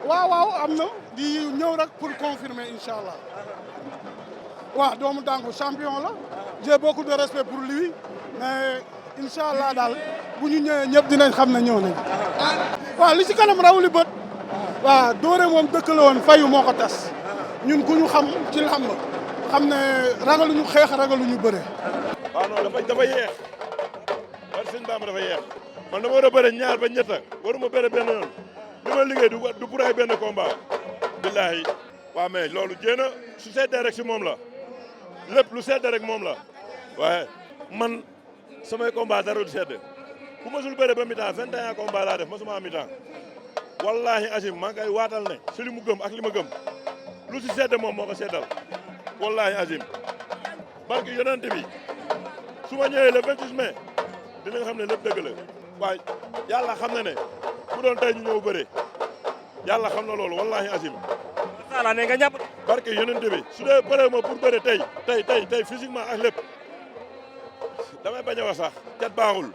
waaw am na di ñëw rek pour confirmer incha allah waaw doomu Dangu champion la j'ai beaucoup de respect pour lui mais incha allah daal bu ñu ñëwee ñëpp dinañ xam ne ñëw nañ waaw li ci kanam rawuli bët waaw doore moom dëkk la woon fayu moo ko tas ñun ku ñu xam ci làmb xam ne ragaluñu xeex ragaluñu bëre. waaw non dafa yeex war sëñ Bamba dafa yeex man dama war a bëre ñaar ba ñetta waruma bëre benn yoon li ma liggéey du pour ay benn combat billahi waaw mais loolu jéem a su seddee rek si moom la lépp lu seddee rek moom la waaye man samay combat dara du sedd ku masul bëre ba mi-temps 21 combat laa def masuma mi-temps wallahi asim maa ngi koy waatal ne si li mu gëm ak li ma gëm lu si sedd moom moo ko seddal wallahi azim barki yonent bi su ma ñëwee le 26 mai dinañ xam ne lépp dëgg la waaye yàlla xam na ne bu doon tey ñu ñëw bëre yàlla xam na loolu wallahi azim sala ne nga ñàpp barki yonent bi su dee bëre ma pour bëre tey physiquement ak lépp damay bañ a wax sax cat baaxul